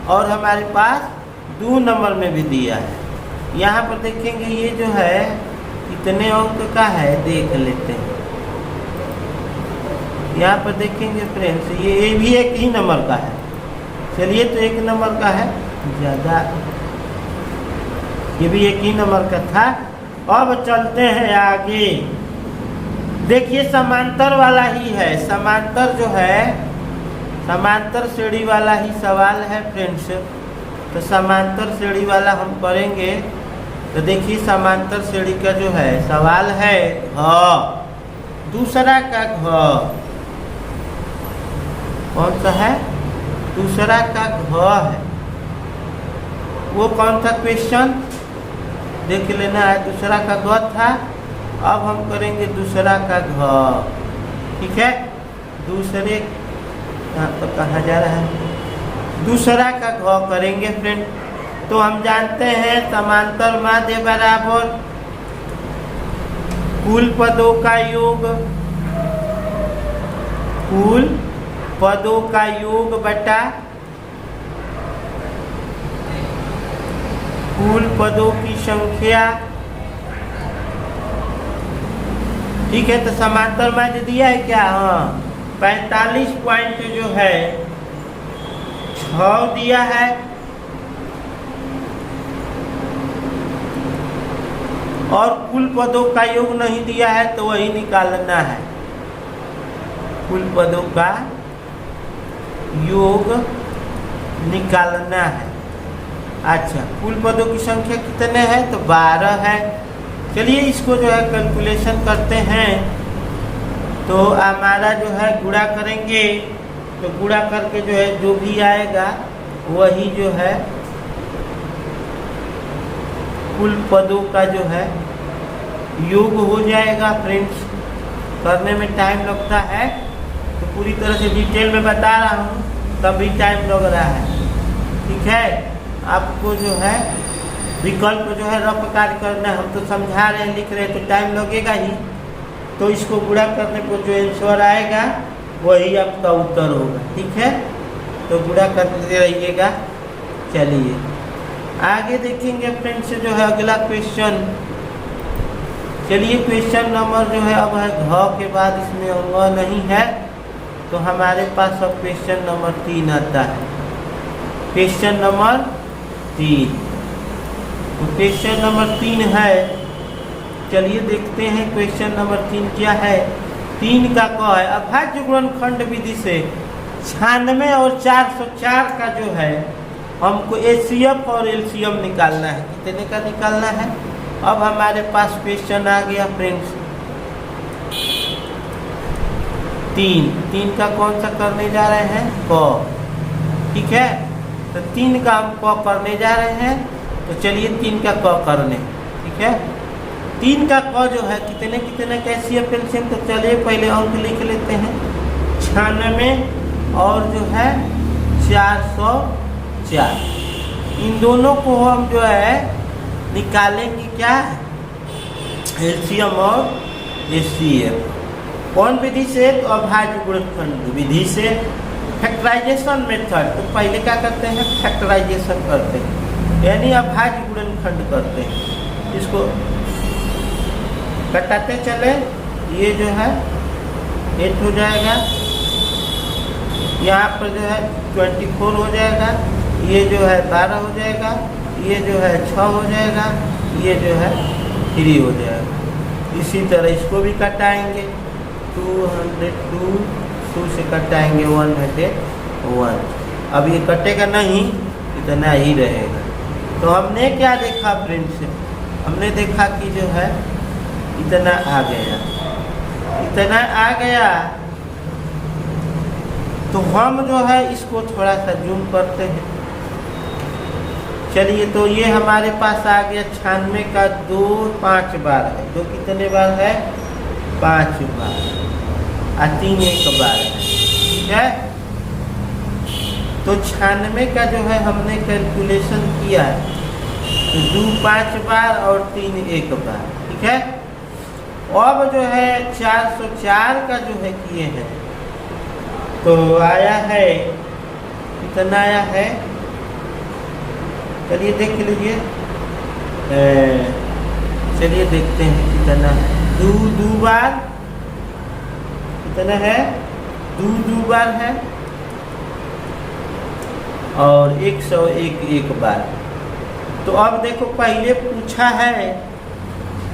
A: और हमारे पास 2 नंबर में भी दिया है। यहाँ पर देखेंगे ये जो है कितने अंक का है देख लेते हैं। यहाँ पर देखेंगे फ्रेंड्स ये भी एक ही नंबर का है। चलिए तो 1 नंबर का है, ज़्यादा, ये भी एक ही नंबर का था। अब चलते हैं आगे। देखिए समांतर वाला ही है, समांतर जो है समांतर श्रेणी वाला ही सवाल है फ्रेंड्स। तो समांतर श्रेणी वाला हम करेंगे। तो देखिए समांतर श्रेणी का जो है सवाल है घ, दूसरा का घ, कौन सा है, दूसरा का घ है। वो कौन सा क्वेश्चन देख लेना है, दूसरा का घ था। अब हम करेंगे दूसरा का घ, ठीक है, दूसरे यहाँ तो कहा जा रहा है, दूसरा का घ करेंगे फ्रेंड। तो हम जानते हैं समांतर माध्य बराबर कुल पदों का योग, कुल पदों का योग बटा कुल पदों की संख्या, ठीक है। तो समांतर माध्य दिया है क्या, हाँ 45 पॉइंट जो है 6 दिया है, और कुल पदों का योग नहीं दिया है तो वही निकालना है, कुल पदों का योग निकालना है। अच्छा कुल पदों की संख्या कितने हैं, तो 12 है। चलिए इसको जो है कैलकुलेशन करते हैं। तो हमारा जो है गुणा करेंगे, तो गुणा करके जो है जो भी आएगा वही जो है कुल पदों का जो है योग हो जाएगा फ्रेंड्स। करने में टाइम लगता है तो पूरी तरह से डिटेल में बता रहा हूँ, तभी टाइम लग रहा है, ठीक है। आपको जो है विकल्प जो है रफ कार्य करना है, हम तो समझा रहे हैं लिख रहे हैं तो टाइम लगेगा ही। तो इसको गुणा करने पर जो आंसर आएगा वही आपका उत्तर होगा, ठीक है। तो गुणा करते रहिएगा। चलिए आगे देखेंगे फ्रेंड्स जो है अगला क्वेश्चन। चलिए क्वेश्चन नंबर जो है अब है घ के बाद इसमें अंग नहीं है, तो हमारे पास अब क्वेश्चन नंबर 3 आता है। क्वेश्चन नंबर 3, तो क्वेश्चन नंबर 3 है। चलिए देखते हैं क्वेश्चन नंबर 3 क्या है। 3 का क है, अभाज्य गुणनखंड विधि से 96 और 404 का जो है हमको एचसीएफ और एलसीएम निकालना है। कितने का निकालना है। अब हमारे पास क्वेश्चन आ गया फ्रेंड्स 3 का कौन सा करने जा रहे हैं, क, ठीक है। तो 3 का हम क करने जा रहे हैं। तो चलिए 3 का क करने, ठीक है। 3 का क जो है कितने कितने का एचसीएफ एलसीएम, तो चलिए पहले अंक लिख लेते हैं 96 और जो है 404, इन दोनों को हम जो है निकालेंगे क्या, एलसीएम और एचसीएफ। कौन विधि से, तो अभाज्य गुणनखंड विधि से, फैक्टराइजेशन मेथड। तो पहले क्या करते हैं, फैक्टराइजेशन करते हैं, यानी अभाज्य गुणनखंड करते हैं। इसको कटाते चले, ये जो है 8 हो जाएगा, यहाँ पर जो है 24 हो जाएगा, ये जो है 12 हो जाएगा, ये जो है 6 हो जाएगा, ये जो है 3 हो जाएगा। इसी तरह इसको भी कटाएंगे, 202 से कटाएंगे 101। अब ये कटेगा नहीं, इतना ही रहेगा। तो हमने क्या देखा फ्रेंड्स, हमने देखा कि जो है इतना आ गया, इतना आ गया। तो हम जो है इसको थोड़ा सा जूम करते हैं। चलिए, तो ये हमारे पास आ गया 96 का 2 5 बार है, 2 कितने बार है, 5 बार, और 3 1 बार है, ठीक है। तो 96 का जो है हमने कैलकुलेशन किया है, तो 2 5 बार और 3 1 बार, ठीक है। अब जो है 404 का जो है किए हैं, तो आया है, कितना आया है, चलिए देख लीजिए, चलिए देखते हैं कितना है। 2 बार कितना है, 2 बार है, और 101 1 बार। तो अब देखो, पहले पूछा है,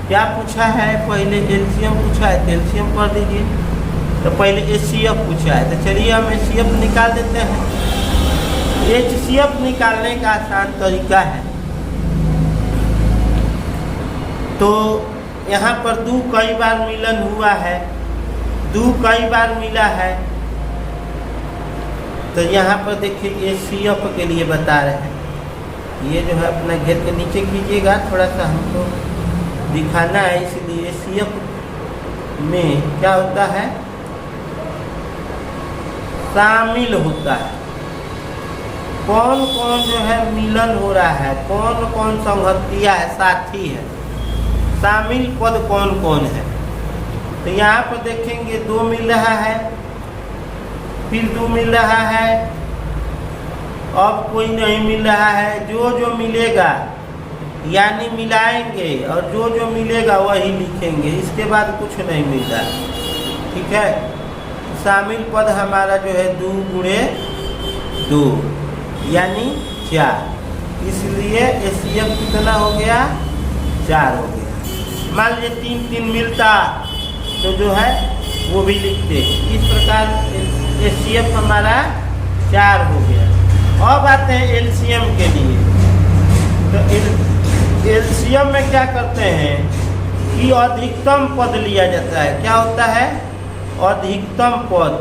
A: क्या पूछा है, पहले एलसीएम पूछा है, तो एलसीएम कर दीजिए। तो पहले एचसीएफ पूछा है, तो चलिए हम एचसीएफ निकाल देते हैं। एचसीएफ निकालने का आसान तरीका है। तो यहाँ पर 2 कई बार मिलन हुआ है, 2 कई बार मिला है, तो यहाँ पर देखिए एचसीएफ के लिए बता रहे हैं। ये जो है अपना घेर के नीचे कीजिएगा, थोड़ा सा हमको दिखाना है, इसलिए एचसीएफ में क्या होता है, शामिल होता है। कौन कौन जो है मिलन हो रहा है, कौन कौन संगतिया है, साथी है, शामिल पद कौन कौन है। तो यहाँ पर देखेंगे 2 मिल रहा है, फिर 2 मिल रहा है, अब कोई नहीं मिल रहा है। जो जो मिलेगा यानी मिलाएंगे, और जो जो मिलेगा वही लिखेंगे, इसके बाद कुछ नहीं मिल रहा, ठीक है। शामिल पद हमारा जो है 2 गुणे 2 यानी 4, इसलिए एचसीएफ कितना हो गया, 4 हो गया। मान लीजिए 3 3 मिलता तो जो है वो भी लिखते। इस प्रकार एचसीएफ हमारा 4 हो गया। अब आते हैं एलसीएम के लिए। तो एलसीएम में क्या करते हैं कि अधिकतम पद लिया जाता है। क्या होता है, अधिकतम पद।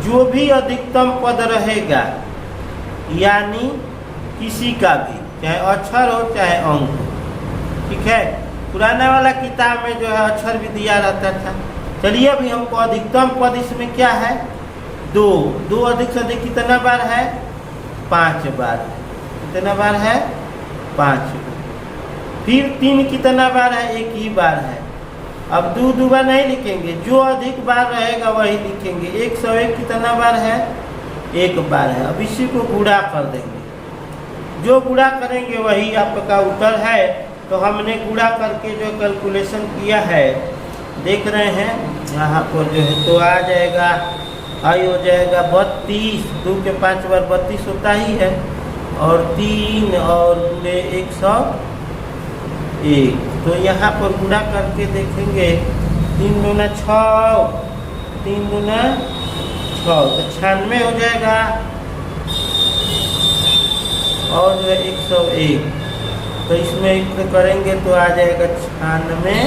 A: जो भी अधिकतम पद रहेगा, यानी किसी का भी, चाहे अक्षर हो चाहे अंक हो, ठीक है। पुराना वाला किताब में जो है अक्षर भी दिया रहता था। चलिए, अभी हमको अधिकतम पद इसमें क्या है, 2 अधिक से अधिक कितना बार है, 5 बार। कितना बार है, 5। फिर 3 कितना बार है, 1 ही बार है। अब 2 बार नहीं लिखेंगे, जो अधिक बार रहेगा वही लिखेंगे। 101 कितना बार है, 1 बार है। अब इसी को गुणा कर देंगे, जो गुणा करेंगे वही आपका उत्तर है। तो हमने गुणा करके जो कैलकुलेशन किया है, देख रहे हैं यहाँ पर जो है, तो आ जाएगा, आई हो जाएगा 32। 2 के 5 बार 32 होता ही है, और 3 और गुणे 101। तो यहाँ पर गुणा करके देखेंगे, 3 दूना 6, 3 दूना 6, तो 96 हो जाएगा, और जो है 101। तो इसमें इतना करेंगे तो आ जाएगा 96,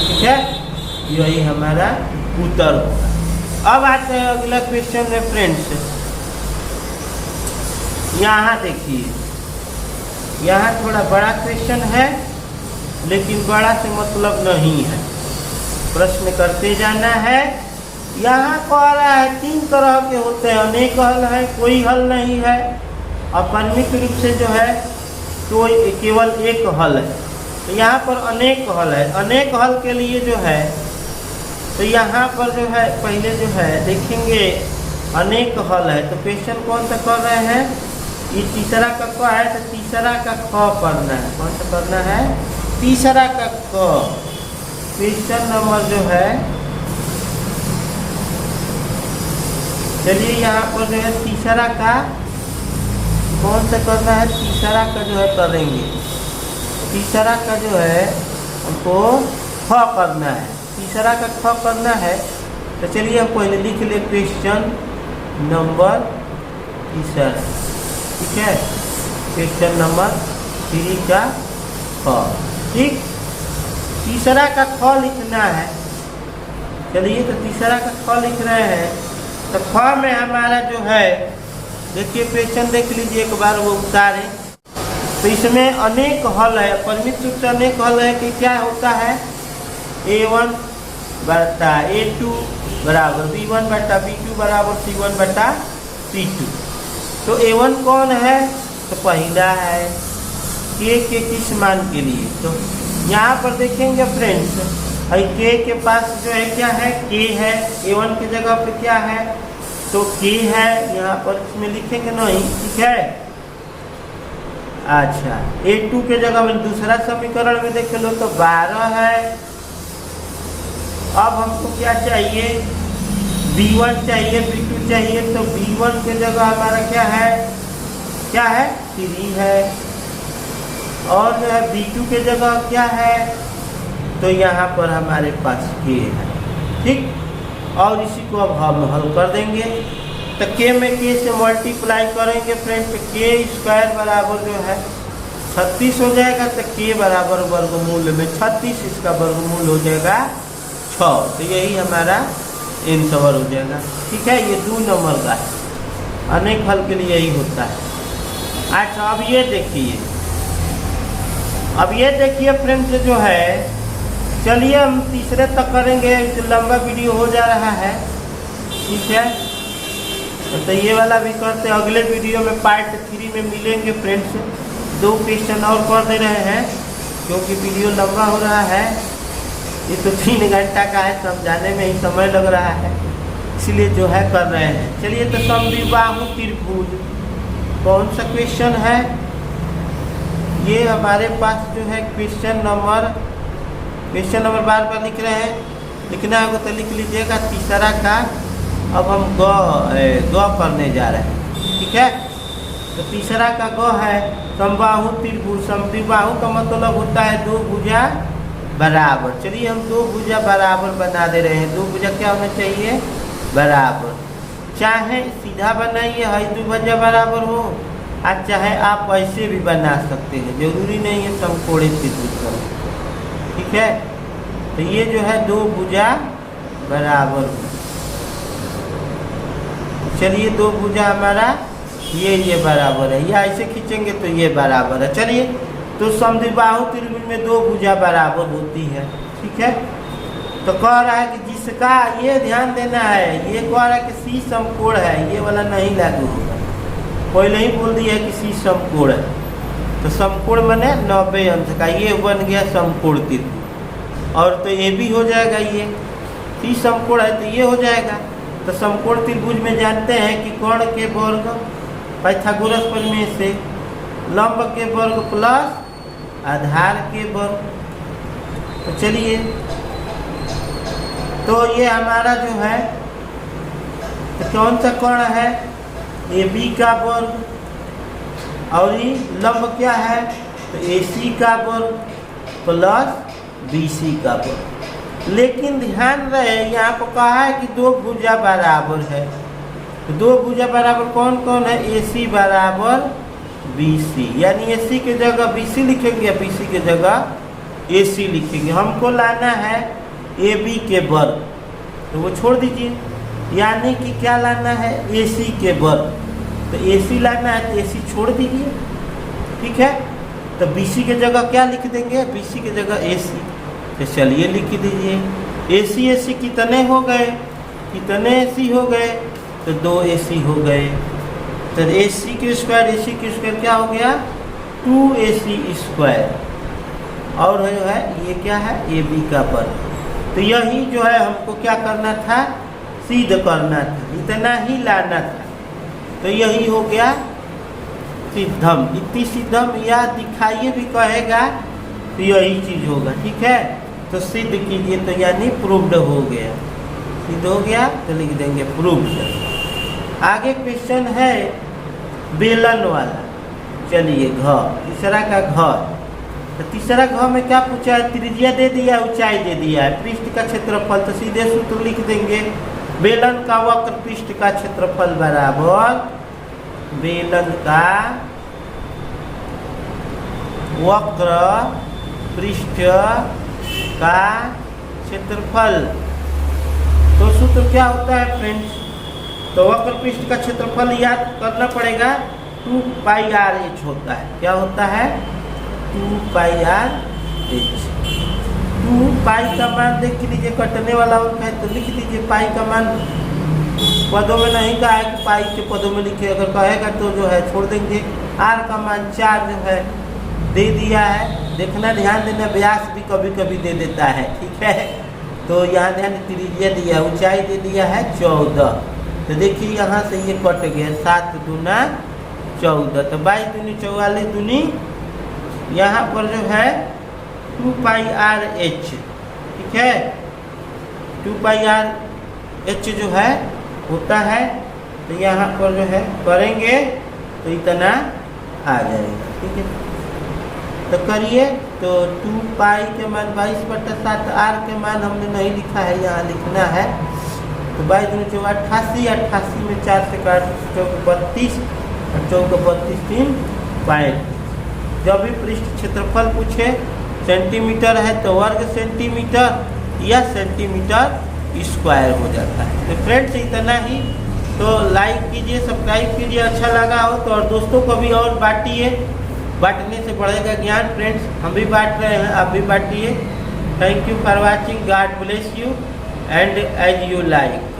A: ठीक है। यही हमारा उत्तर होगा। अब आते हैं अगला क्वेश्चन में फ्रेंड्स। यहाँ देखिए, यहाँ थोड़ा बड़ा क्वेश्चन है, लेकिन बड़ा से मतलब नहीं है। प्रश्न करते जाना है, यहाँ कह रहा है 3 तरह के होते हैं, अनेक हल है, कोई हल नहीं है, और परिमित रूप से जो है तो केवल एक हल है। तो यहाँ पर अनेक हल है। अनेक हल के लिए जो है तो यहाँ पर जो है पहले जो है देखेंगे अनेक हल है। तो क्वेश्चन कौन सा कर रहे हैं, ये तीसरा का क है, तो तीसरा का ख करना है। कौन सा करना है, तीसरा का क। क्वेश्चन नंबर जो है, चलिए यहाँ पर जो है तीसरा का कौन सा करना है, तीसरा का जो है करेंगे। तीसरा का जो है हमको ख करना है, तीसरा का ख करना है। तो चलिए हम पहले लिख ले क्वेश्चन नंबर तीसरा, ठीक है। क्वेश्चन नंबर 3 का ख, ठीक। तीसरा का ख लिखना है। चलिए तो तीसरा का ख लिख रहे हैं। तो ख में हमारा जो है देखिए क्वेश्चन देख लीजिए एक बार, वो उतारे। तो इसमें अनेक हल है, परिमित रूप से अनेक हल है कि क्या होता है, A1 बटा A2 बराबर B1 बटा B2 बराबर C1 बटा C2। तो A1 कौन है, तो पहला है K के किस मान के लिए। तो यहाँ पर देखेंगे फ्रेंड्स, K के पास जो है क्या है, K है। A1 की जगह पे क्या है, तो K है। यहाँ पर इसमें लिखेंगे नहीं, ठीक है। अच्छा, A2 के जगह में दूसरा समीकरण में देख लो तो 12 है। अब हमको क्या चाहिए, B1 चाहिए, B2 चाहिए। तो B1 के जगह हमारा क्या है, 3 है। और जो है B2 के जगह क्या है, तो यहाँ पर हमारे पास K है, ठीक। और इसी को अब हम हल कर देंगे। तो K में K से मल्टीप्लाई करेंगे फ्रेंड्स, तो K स्क्वायर बराबर जो है 36 हो जाएगा। तो K बराबर वर्गमूल में 36, इसका वर्गमूल हो जाएगा 6। तो यही हमारा आंसर हो जाएगा, ठीक है। ये 2 नंबर का है, अनेक हल के लिए यही होता है। अच्छा, अब ये देखिए फ्रेंड्स जो है, चलिए हम तीसरे तक करेंगे, जो लंबा वीडियो हो जा रहा है, ठीक है। तो ये वाला भी करते हैं, अगले वीडियो में पार्ट 3 में मिलेंगे फ्रेंड्स। 2 क्वेश्चन और कर दे रहे हैं क्योंकि वीडियो लंबा हो रहा है। ये तो 3 घंटा का है, समझाने में ही समय लग रहा है, इसलिए जो है कर रहे हैं। चलिए तो समद्विबाहु त्रिभुज कौन सा क्वेश्चन है, ये हमारे पास जो है क्वेश्चन नंबर बार बार लिख रहे हैं, लिखना होगा तो लिख लीजिएगा तीसरा का। अब हम ग करने जा रहे हैं, ठीक है। तो तीसरा का ग है समबाहु त्रिभुज। समद्विबाहु का मतलब होता है 2 भुजा बराबर। चलिए हम 2 भुजा बराबर बना दे रहे हैं। 2 भुजा क्या होना चाहिए, बराबर। चाहे सीधा बनाइए, है 2 भुजा बराबर हो, और चाहे आप ऐसे भी बना सकते हैं, जरूरी नहीं है समकोणीय त्रिभुज, ठीक है। तो ये जो है 2 भुजा बराबर हो। चलिए 2 भुजा हमारा ये बराबर है, या ऐसे खींचेंगे तो ये बराबर है। चलिए तो समद्विबाहु त्रिभुज में 2 भुजा बराबर होती है, ठीक है। तो कह रहा है कि जिसका, ये ध्यान देना है, ये कह रहा है कि C समकोण है, ये वाला नहीं लागू होगा। पहले ही बोल दिया है कि C समकोण है। तो समकोण बने 90 अंश का, ये बन गया समकोण त्रिभुज। और तो ये भी हो जाएगा, ये C समकोण है तो ये हो जाएगा। तो समकोण त्रिभुज में जानते हैं कि कोण के वर्ग पाइथागोरस प्रमेय से, लंब के वर्ग प्लस आधार के वर्ग। तो चलिए, तो ये हमारा जो है तो कौन सा कोण है, AB का वर्ग, और ये लंब क्या है, तो AC का वर्ग प्लस BC का वर्ग। लेकिन ध्यान रहे, यहाँ पर कहा है कि 2 भुजा बराबर है। तो 2 भुजा बराबर कौन कौन है, AC बराबर BC, यानी AC के जगह BC लिखेंगे या BC के जगह AC लिखेंगे। हमको लाना है AB के वर्ग, तो वो छोड़ दीजिए, यानी कि क्या लाना है, AC के वर्ग। तो AC लाना है तो AC छोड़ दीजिए, ठीक है। तो BC के जगह क्या लिख देंगे, BC के जगह AC। तो चलिए लिख दीजिए, AC AC कितने हो गए, कितने AC हो गए? तो 2 AC हो गए। तो AC के स्क्वायर क्या हो गया? 2AC square. और जो है ये क्या है? AB का पद। तो यही जो है हमको क्या करना था? सिद्ध करना था, इतना ही लाना था। तो यही हो गया सिद्धम। इति सिद्धम या दिखाइए भी कहेगा तो यही चीज होगा। ठीक है, तो सिद्ध कीजिए, तो यानी प्रूव्ड हो गया। सिद्ध हो गया तो लिख देंगे प्रूव्ड। आगे क्वेश्चन है बेलन वाला। चलिए घ, तीसरा का घ। तो तीसरा घ में क्या पूछा है? त्रिज्या दे दिया, ऊंचाई दे दिया है, पृष्ठ का क्षेत्रफल। तो सीधे सूत्र लिख देंगे, बेलन का वक्र पृष्ठ का क्षेत्रफल बराबर बेलन का वक्र पृष्ठ का क्षेत्रफल। तो सूत्र क्या होता है फ्रेंड्स? तो वक्र पृष्ठ का क्षेत्रफल याद करना पड़ेगा, 2πr(h) होता है। क्या होता है? 2πr(h). 2π का मान देख लीजिए, कटने वाला होता है तो लिख दीजिए पाई का मान। पदों में नहीं कहा है कि पाई के पदों में लिखिए, अगर कहेगा तो जो है छोड़ देंगे। r का मान 4 जो है दे दिया है। देखना, ध्यान देना, व्यास भी कभी कभी दे देता है। ठीक है, तो यहाँ ध्यान, त्रिज्या दिया, ऊंचाई दे दिया है 14। तो देखिए यहाँ से ये कट गया, 7 दूना 14। तो 22 दूनी 44 दूनी, यहाँ पर जो है 2πr(h). ठीक है, 2πr(h) जो है होता है। तो यहाँ पर जो है करेंगे तो इतना आ जाएगा। ठीक है, तो करिए। तो 2π के मान 22/7, r के मान हमने नहीं लिखा है, यहाँ लिखना है। तो 22 दूनी 88, 88 में 4 से काट 32, और 32 3 65। जब भी पृष्ठ क्षेत्रफल पूछे, सेंटीमीटर है तो वर्ग सेंटीमीटर या सेंटीमीटर स्क्वायर हो जाता है। तो फ्रेंड्स इतना ही। तो लाइक कीजिए, सब्सक्राइब कीजिए, अच्छा लगा हो तो, और दोस्तों को भी और बांटिए। बांटने से बढ़ेगा ज्ञान फ्रेंड्स। हम भी बांट रहे हैं, आप भी बांटिए। Thank you for watching. God bless you and as you like.